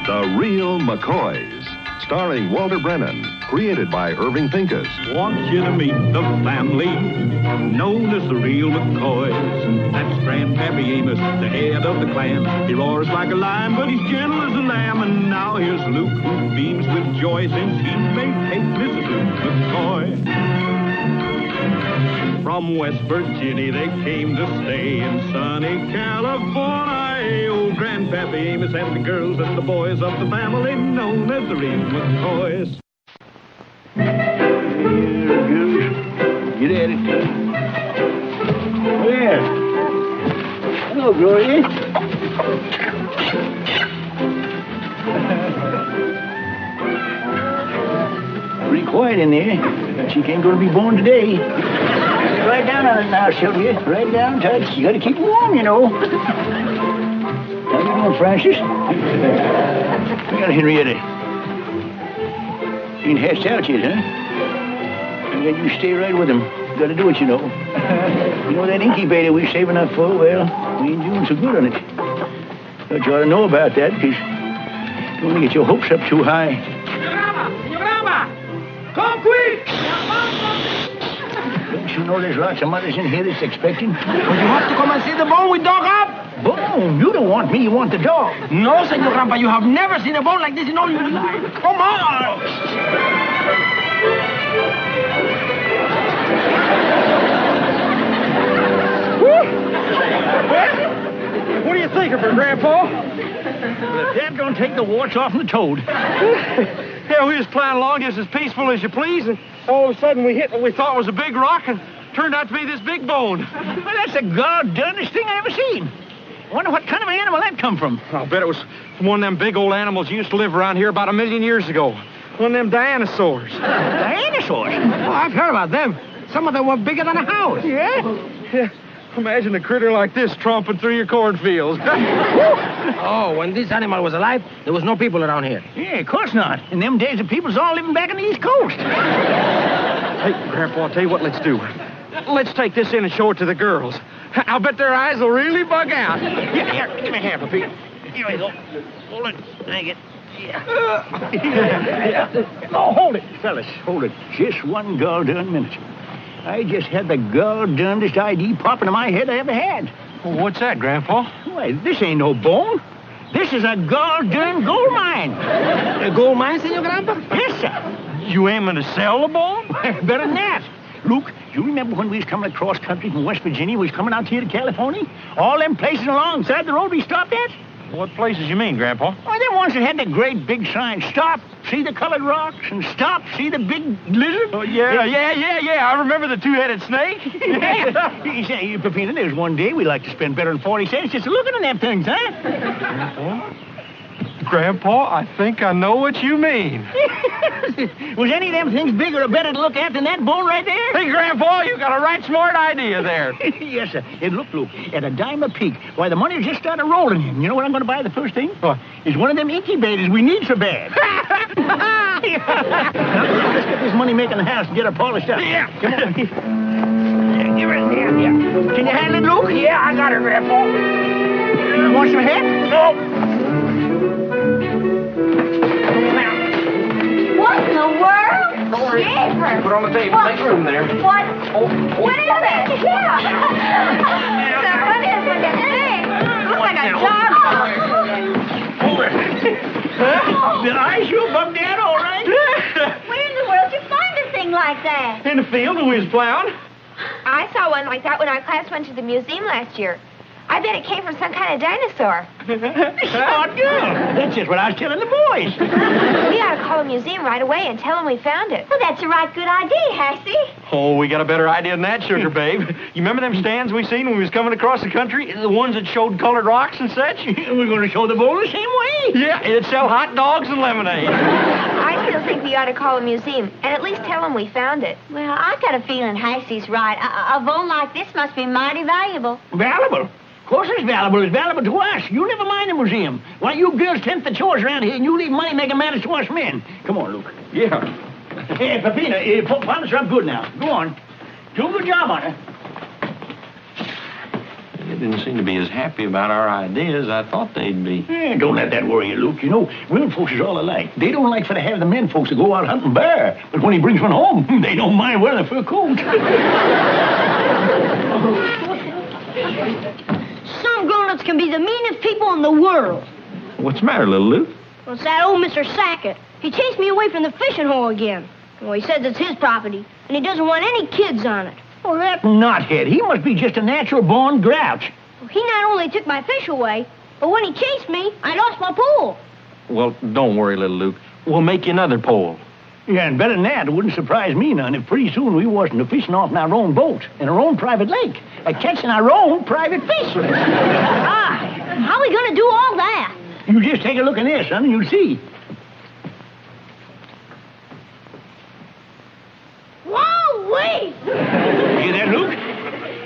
The Real McCoys, starring Walter Brennan, created by Irving Pincus. Want you to meet the family known as the Real McCoys. That's Grandpappy Amos, the head of the clan. He roars like a lion, but he's gentle as a lamb. And now here's Luke, who beams with joy since he may take Mrs. Luke McCoy. From West Virginia they came to stay in sunny California. Oh, Grandpappy Amos and the girls and the boys of the family known as the Real McCoys. Here goes. Get at it. There. Hello, Gloria. Pretty quiet in there. She ain't gonna be born today. Right down on it now, Sylvia. Right down tight. You gotta keep it warm, you know. How you doing, Francis? Well, Henrietta. You ain't hatched out yet, huh? And then you stay right with him. You gotta do it, you know. You know that incubator we're saving up for? Well, we ain't doing so good on it. But you ought to know about that, because you don't want to get your hopes up too high. Señorama! Come quick! Don't you know there's lots of mothers in here that's expecting? But you have to come and see the bone we dug up. Bone? You don't want me, you want the dog. No, Senor Grandpa, you have never seen a bone like this in all your life. Come on. What do you think of her, Grandpa? Well, Dad gonna take the warts off the toad. Yeah, we was plowing along just as peaceful as you please, and all of a sudden we hit what we thought was a big rock, and turned out to be this big bone. Well, that's the god-darndest thing I ever seen. Wonder what kind of animal that come from. I'll bet it was from one of them big old animals that used to live around here about 1 million years ago. One of them dinosaurs. Dinosaurs? Oh, I've heard about them. Some of them were bigger than a house. Yeah? Yeah. Imagine a critter like this tromping through your cornfields. Oh, when this animal was alive, there was no people around here. Yeah, of course not. In them days, the people's all living back on the East Coast. Hey, Grandpa, I'll tell you what let's do. Let's take this in and show it to the girls. I'll bet their eyes will really bug out. Here, give me a hand, Pete. Here we go. Hold it. Take it. Yeah. Oh, hold it, fellas. Hold it. Just one goddamn minute. I just had the goddamnedest idea pop into my head I ever had. Well, what's that, Grandpa? Why, this ain't no bone. This is a goddamn gold mine. A gold mine, Senor Grandpa? Yes, sir. You aiming to sell the bone? Better than that. Luke, you remember when we was coming across country from West Virginia, we was coming out here to California? All them places alongside the road we stopped at? What places you mean, Grandpa? Oh, them ones that had the great big sign, stop, see the colored rocks, and stop, see the big lizard. Oh, yeah. I remember the two-headed snake. Yeah. You say, Pepina, there's one day we like to spend better than 40 cents just looking at them things, huh? Grandpa, I think I know what you mean. Was any of them things bigger or better to look at than that bone right there? Hey, Grandpa, you got a right smart idea there. Yes, sir. And look, Luke, at a dime a peak, why, the money just started rolling in. You know what I'm going to buy the first thing? What? Is one of them incubators we need so bad. Now, let's get this money-making house and get her polished up. Yeah. Come on. Yeah, give her a hand, yeah. Can you handle it, Luke? Yeah, I got it, Grandpa. Want some help? No. What in the world? Jeepers. Put it on the table. What? Make room there. What? What is it? Yeah. The funniest looking thing. Looks like a dog. Did I shoot Bug Dad all right? Where in the world did you find a thing like that? In the field when we was plowing. I saw one like that when our class went to the museum last year. I bet it came from some kind of dinosaur. Smart girl. That's just what I was telling the boys. We ought to call the museum right away and tell them we found it. Well, that's a right good idea, Hassie. Oh, we got a better idea than that, Sugar Babe. You remember them stands we seen when we was coming across the country? The ones that showed colored rocks and such? We're going to show the bowl the same way. Yeah, it'd sell hot dogs and lemonade. I still think we ought to call the museum and at least tell them we found it. Well, I got a feeling Hassie's right. A bone like this must be mighty valuable. Valuable? Of course it's valuable. It's valuable to us. You never mind the museum. Why, you girls tend the chores around here, and you leave money making matters to us men. Come on, Luke. Yeah. Hey, Pepina, polish her up good now. Go on. Do a good job on her. didn't seem to be as happy about our ideas as I thought they'd be. Don't let that worry you, Luke. You know, women folks is all alike. They don't like for to have the men folks to go out hunting bear. But when he brings one home, they don't mind wearing a fur coat. Some grown-ups can be the meanest people in the world. What's the matter, little Luke? Well, it's that old Mr. Sackett. He chased me away from the fishing hole again. Well, he says it's his property, and he doesn't want any kids on it. Oh, that knothead. He must be just a natural-born grouch. Well, he not only took my fish away, but when he chased me, I lost my pole. Well, don't worry, little Luke. We'll make you another pole. Yeah, and better than that, it wouldn't surprise me none if pretty soon we wasn't fishing off in our own boat, in our own private lake, catching our own private fish. How are we going to do all that? You just take a look in there, son, and you'll see. Whoa-wee! Hear that, Luke?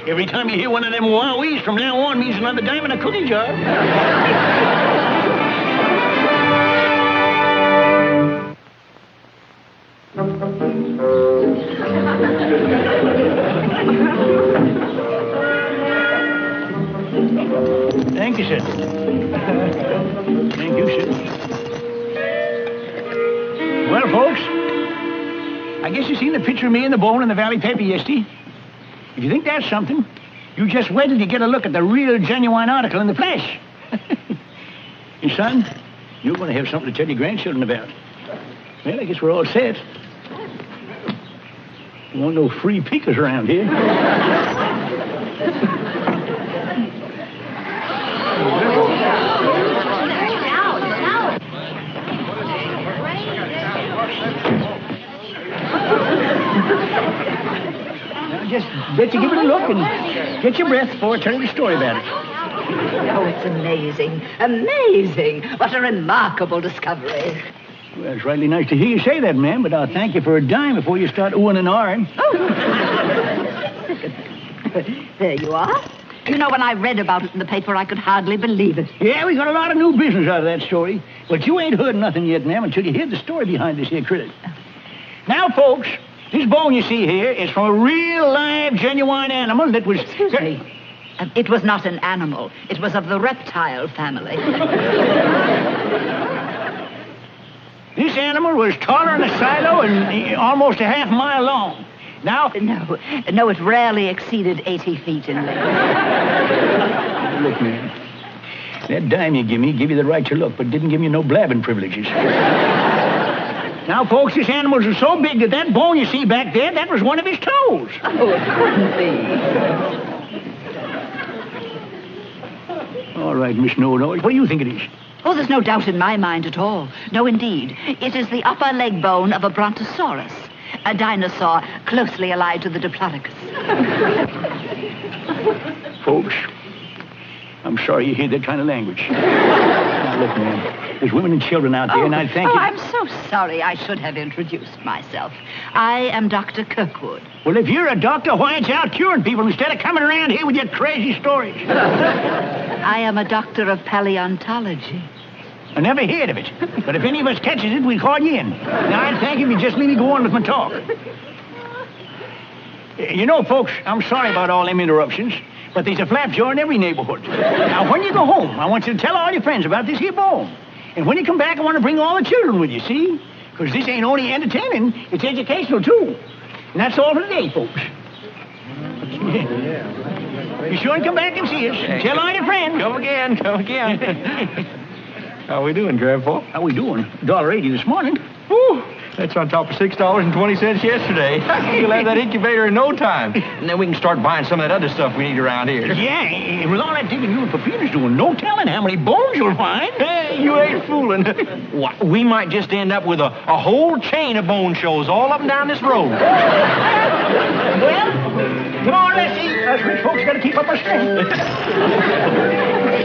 Every time you hear one of them wow-wees from now on means another dime in a cookie jar. Thank you, sir. Thank you, sir. Well, folks, I guess you seen the picture of me in the bone in the Valley paper yesterday. If you think that's something, you just wait till you get a look at the real, genuine article in the flesh. And, son, you're going to have something to tell your grandchildren about. Well, I guess we're all set. You want no free peekers around here. Now, just bet you give it a look and get your breath before I tell you the story about it. Oh, it's amazing. Amazing. What a remarkable discovery. Well, it's rightly nice to hear you say that, ma'am, but I'll thank you for a dime before you start oohing and ahhing. Oh. There you are. You know, when I read about it in the paper, I could hardly believe it. Yeah, we got a lot of new business out of that story. But you ain't heard nothing yet, ma'am, until you hear the story behind this here critter. Now, folks, this bone you see here is from a real, live, genuine animal that was... Excuse me. It was not an animal. It was of the reptile family. This animal was taller than a silo and almost a half mile long. Now... No, it rarely exceeded 80 feet in length. Look, man, that dime you give you the right to look, but didn't give you no blabbing privileges. Now, folks, this animal was so big that bone you see back there, that was one of his toes. Oh, it couldn't be. All right, Miss Know-It-All, what do you think it is? Oh, there's no doubt in my mind at all. No, indeed. It is the upper leg bone of a brontosaurus, a dinosaur closely allied to the Diplodocus. Folks, I'm sorry you hear that kind of language. Now, look, man, there's women and children out there, and I thank you... Oh, I'm so sorry. I should have introduced myself. I am Dr. Kirkwood. Well, if you're a doctor, why aren't you out curing people instead of coming around here with your crazy stories? I am a doctor of paleontology. I never heard of it. But if any of us catches it, we'll call you in. Now, I'd thank you if you just let me go on with my talk. You know, folks, I'm sorry about all them interruptions, but there's a flapjaw in every neighborhood. Now, when you go home, I want you to tell all your friends about this here bone. And when you come back, I want to bring all the children with you, see? Because this ain't only entertaining, it's educational, too. And that's all for today, folks. Be sure and come back and see us. Tell all your friends. Come again. How we doing, Grandpa? How we doing? $1.80 this morning. Whew, that's on top of $6.20 yesterday. You'll have that incubator in no time. And then we can start buying some of that other stuff we need around here. Yeah, with all that digging you and Peppina's doing, no telling how many bones you'll find. Hey, you ain't fooling. We might just end up with a whole chain of bone shows all up and down this road. Well, come on, let's eat. Us rich folks got to keep up our strength.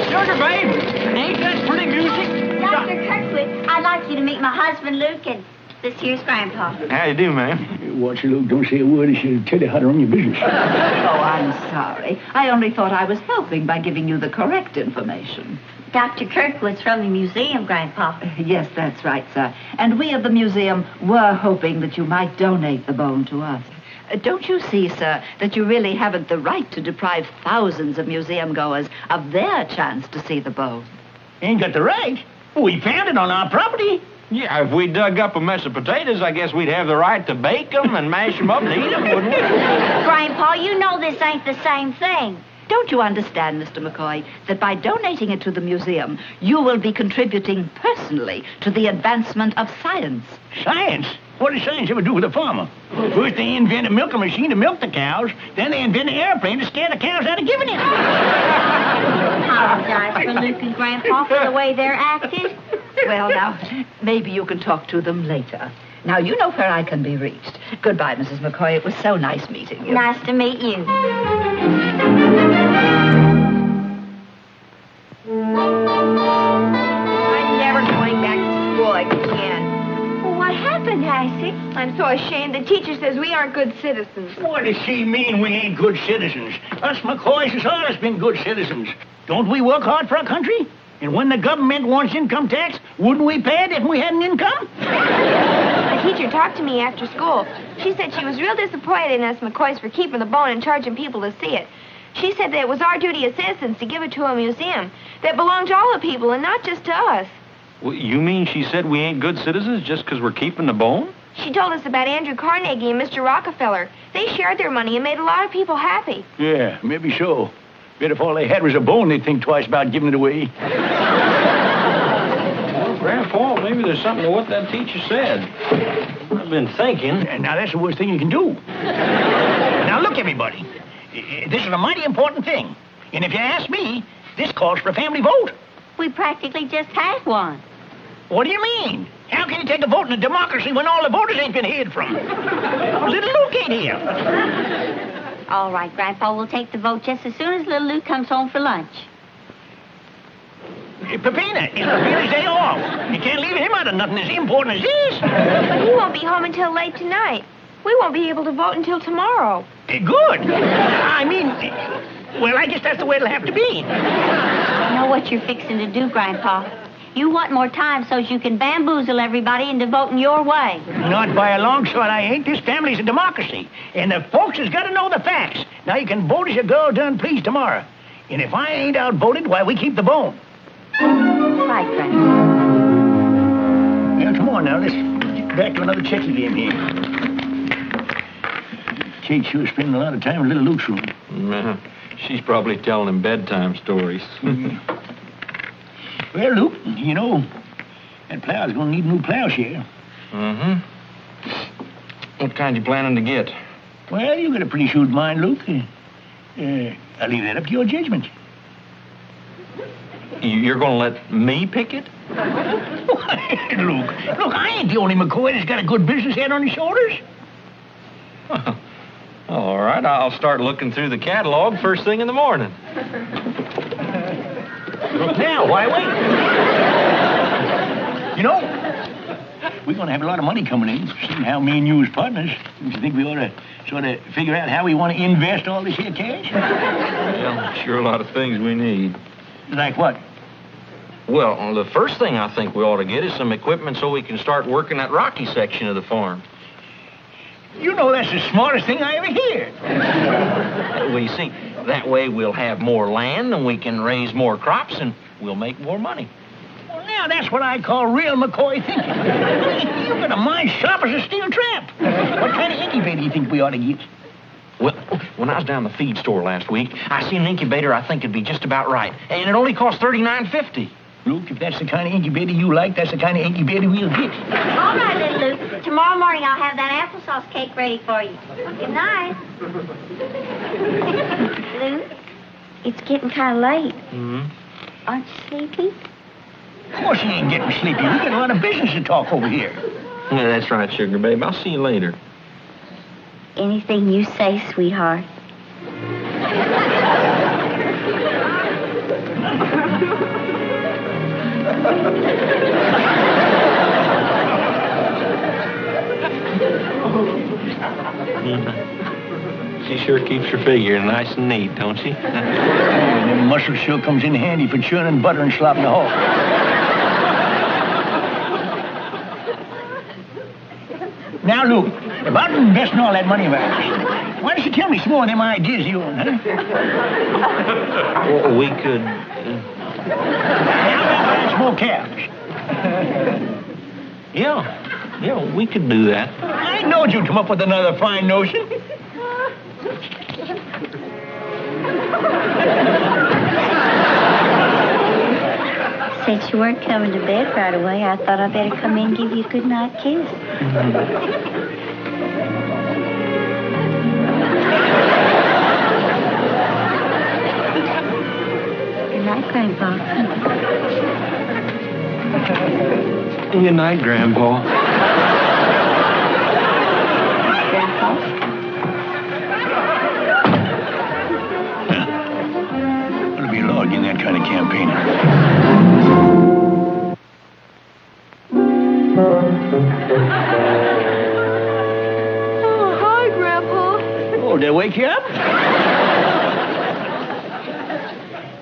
Sugar, babe, ain't that pretty music? Dr. Kirkwood, I'd like you to meet my husband, Luke, and this here's Grandpa. How you do, ma'am? Watch you, Luke. Don't say a word. She'll tell you how to run your business. Oh, I'm sorry. I only thought I was helping by giving you the correct information. Dr. Kirkwood's from the museum, Grandpa. Yes, that's right, sir. And we of the museum were hoping that you might donate the bone to us. Don't you see, sir, that you really haven't the right to deprive thousands of museum goers of their chance to see the bone? Ain't got the right. We found it on our property. Yeah, if we dug up a mess of potatoes, I guess we'd have the right to bake them and mash them up and eat them, wouldn't we? Grandpa, you know this ain't the same thing. Don't you understand, Mr. McCoy, that by donating it to the museum, you will be contributing personally to the advancement of science? Science? What does science ever do with a farmer? First they invent a milking machine to milk the cows, then they invent an airplane to scare the cows out of giving it. Apologize for Luke and Grandpa for the way they're acting. Well, now, maybe you can talk to them later. Now, you know where I can be reached. Goodbye, Mrs. McCoy. It was so nice meeting you. Nice to meet you. I'm never going back to school again. Well, what happened, Hassie? I'm so ashamed. The teacher says we aren't good citizens. What does she mean we ain't good citizens? Us McCoys has always been good citizens. Don't we work hard for our country? And when the government wants income tax, wouldn't we pay it if we had an income? The teacher talked to me after school. She said she was real disappointed in us McCoys for keeping the bone and charging people to see it. She said that it was our duty as citizens to give it to a museum that belonged to all the people and not just to us. Well, you mean she said we ain't good citizens just because we're keeping the bone? She told us about Andrew Carnegie and Mr. Rockefeller. They shared their money and made a lot of people happy. Yeah, maybe so. Bet if all they had was a bone, they'd think twice about giving it away. Well, Grandpa, maybe there's something to what that teacher said. I've been thinking. And now that's the worst thing you can do. Now look, everybody. This is a mighty important thing. And if you ask me, this calls for a family vote. We practically just had one. What do you mean? How can you take a vote in a democracy when all the voters ain't been heard from? Little Luke ain't here. All right, Grandpa, we'll take the vote just as soon as little Luke comes home for lunch. Peppina, it's Peppina's day off. You can't leave him out of nothing as important as this. But he won't be home until late tonight. We won't be able to vote until tomorrow. Good. I mean, well, I guess that's the way it'll have to be. I know what you're fixing to do, Grandpa. You want more time so you can bamboozle everybody into voting your way. Not by a long shot, I ain't. This family's a democracy. And the folks has got to know the facts. Now, you can vote as your girl done please tomorrow. And if I ain't outvoted, why, we keep the bone. Right, Grandpa. Well, come on now. Let's get back to another checky game here. Kate sure spending a lot of time in little Luke's room. She's probably telling him bedtime stories. Well, Luke, you know, that plow's going to need a new plowshare. Mm-hmm. What kind you planning to get? Well, you got a pretty shrewd mind, Luke. I'll leave that up to your judgment. You're going to let me pick it? Luke, I ain't the only McCoy that's got a good business head on his shoulders. All right, I'll start looking through the catalog first thing in the morning. Now, why wait? You know, we're going to have a lot of money coming in. Seeing how me and you as partners, don't you think we ought to sort of figure out how we want to invest all this here cash? Well, sure a lot of things we need. Like what? Well, the first thing I think we ought to get is some equipment so we can start working that rocky section of the farm. You know that's the smartest thing I ever heard. Well, you see, that way we'll have more land and we can raise more crops and we'll make more money. Well, now that's what I call real McCoy thinking. You've got a mind sharp as a steel trap. What kind of incubator do you think we ought to get? Well, when I was down the feed store last week, I seen an incubator I think would be just about right. And it only cost $39.50. Luke, if that's the kind of incubator you like, that's the kind of incubator we'll get. All right, little Luke. Tomorrow morning I'll have that applesauce cake ready for you. Good night. Luke, it's getting kind of late. Mm-hmm. Aren't you sleepy? Of course you ain't getting sleepy. We got a lot of business to talk over here. Yeah, that's right, sugar babe. I'll see you later. Anything you say, sweetheart. She sure keeps her figure nice and neat, don't she? And them muscles sure comes in handy for churning butter and slopping the hog. Now, Luke, about investing all that money of ours, why don't you tell me some more of them ideas you own, huh? Well, we could... Now, more calves. Yeah, we could do that. I knowed you'd come up with another fine notion. Since you weren't coming to bed right away, I thought I'd better come in and give you a good night kiss. Good night, Grandpa. Good night, Grandpa. Grandpa? It'll be law getting that kind of campaign. Oh, hi, Grandpa. Oh, did I wake you up?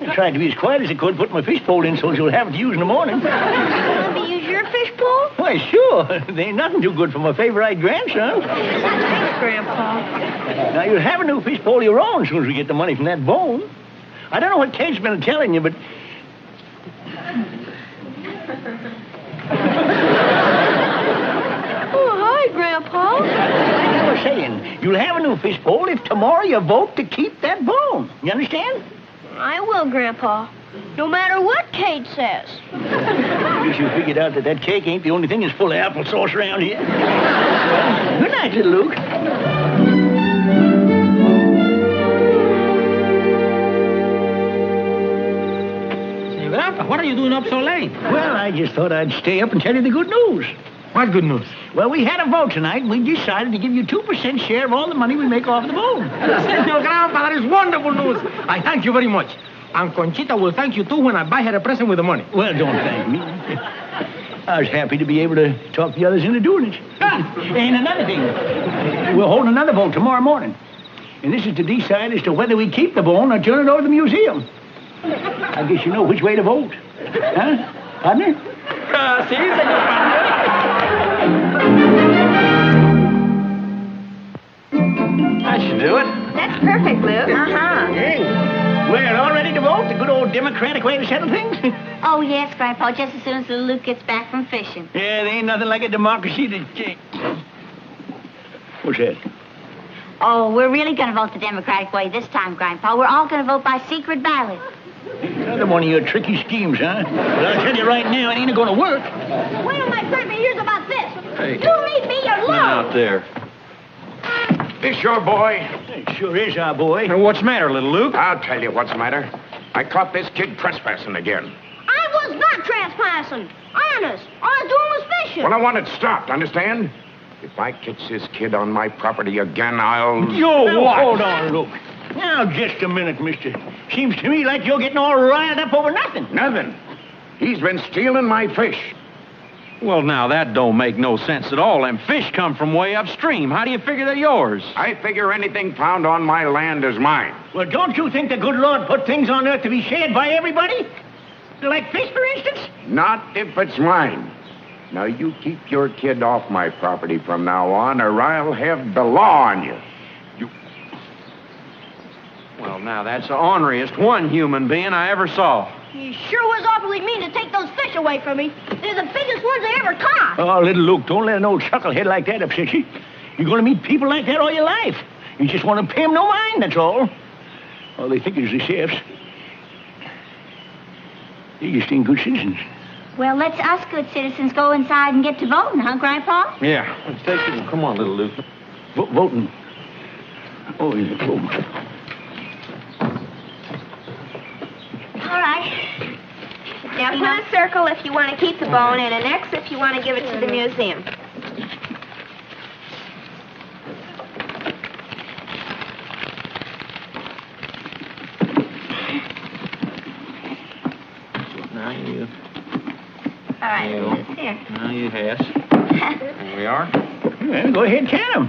I tried to be as quiet as I could, put my fish pole in so you'll have it to use in the morning. Let me use your fish pole? Why, sure. They ain't nothing too good for my favorite grandson. Thanks, Grandpa. Now, you'll have a new fish pole of your own as soon as we get the money from that bone. I don't know what Kate's been telling you, but... Oh, hi, Grandpa. Like I was saying, you'll have a new fish pole if tomorrow you vote to keep that bone. You understand? I will, Grandpa. No matter what Kate says. At least you figured out that cake ain't the only thing that's full of applesauce around here. Well, good night, little Luke. Say, Grandpa, what are you doing up so late? Well, I just thought I'd stay up and tell you the good news. What good news? Well, we had a vote tonight, and we decided to give you 2% share of all the money we make off the bone. Senor Grandpa, that is wonderful news. I thank you very much. And Conchita will thank you, too, when I buy her a present with the money. Well, don't thank me. I was happy to be able to talk the others into doing it. And another thing, we'll hold another vote tomorrow morning. And this is to decide as to whether we keep the bone or turn it over to the museum. I guess you know which way to vote. Huh? Partner? Si, senor partner. That should do it. That's perfect, Luke. Hey, we're all ready to vote? The good old democratic way to settle things? Oh, yes, Grandpa, just as soon as little Luke gets back from fishing. Yeah, there ain't nothing like a democracy that... What's that? Oh, we're really going to vote the Democratic way this time, Grandpa. We're all going to vote by secret ballot. Another one of your tricky schemes, huh? But I'll tell you right now, it ain't going to work. Wait till my grandpa hears about this. Hey. You leave me alone. Out there. This your boy? It sure is our boy. What's the matter, little Luke? I'll tell you what's the matter. I caught this kid trespassing again. I was not trespassing. Honest. All I was doing was fishing. Well, I want it stopped, understand? If I catch this kid on my property again, I'll... Now, hold on, Luke. Now, just a minute, mister. Seems to me like you're getting all riled up over nothing. Nothing. He's been stealing my fish. Well, now, that don't make no sense at all. Them fish come from way upstream. How do you figure they're yours? I figure anything found on my land is mine. Well, don't you think the good Lord put things on earth to be shared by everybody? Like fish, for instance? Not if it's mine. Now, you keep your kid off my property from now on, or I'll have the law on you. Well, now, that's the orneriest one human being I ever saw. You sure was awfully mean to take those fish away from me. They're the biggest ones I ever caught. Oh, little Luke, don't let an old chucklehead like that upset you. You're going to meet people like that all your life. You just want to pay them no mind, that's all. All they think is the chefs. They just ain't good citizens. Well, let's us good citizens go inside and get to voting, huh, Grandpa? Yeah. Let's take it. Come on, little Luke. Voting. Oh, yeah, voting. All right. Now put a circle if you want to keep the bone and an X if you want to give it to the museum. Now you. All right, it's here. Now you has. There we are. Well, go ahead, count them.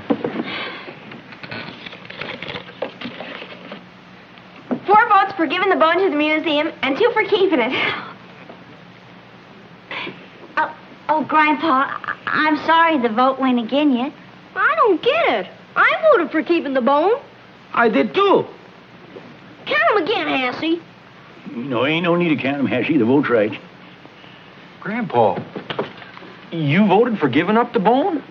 4 votes for giving the bone to the museum and 2 for keeping it. Oh, Grandpa, I'm sorry the vote went against you. I don't get it. I voted for keeping the bone. I did too. Count 'em again, Hassie. No, ain't no need to count him, Hassie. The vote's right. Grandpa, you voted for giving up the bone?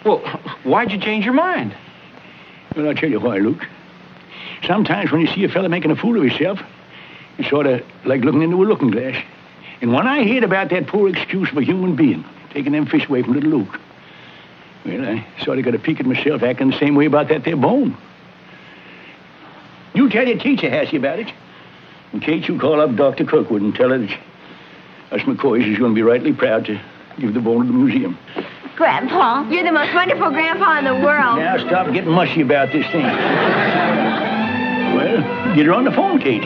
Well, why'd you change your mind? Well, I'll tell you why, Luke. Sometimes when you see a fella making a fool of himself, it's sort of like looking into a looking glass. And when I heard about that poor excuse of a human being taking them fish away from little Luke, well, I sort of got a peek at myself acting the same way about that there bone. You tell your teacher, Hassie, about it. In case you call up Dr. Kirkwood and tell her that us McCoys is going to be rightly proud to give the bone to the museum. Grandpa, you're the most wonderful grandpa in the world. Now stop getting mushy about this thing. Well, get her on the phone, Kate.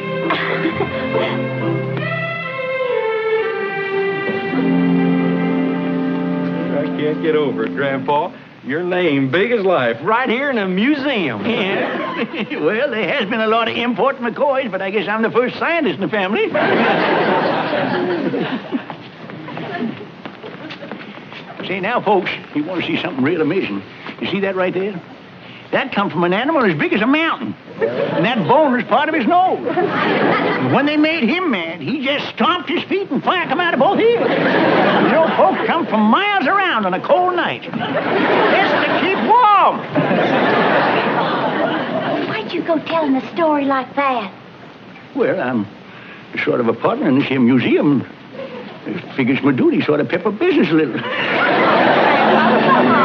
I can't get over it, Grandpa. You're laying big as life right here in a museum. Yeah. Well, there has been a lot of import McCoys, but I guess I'm the first scientist in the family. Say, now, folks, you want to see something real amazing. You see that right there? That come from an animal as big as a mountain. And that bone is part of his nose. And when they made him mad, he just stomped his feet and fired them out of both ears. You know, folks come from miles around on a cold night. Just to keep warm. Why'd you go telling a story like that? Well, I'm sort of a partner in this here museum. It figures my duty sort of pep up business a little. Come on.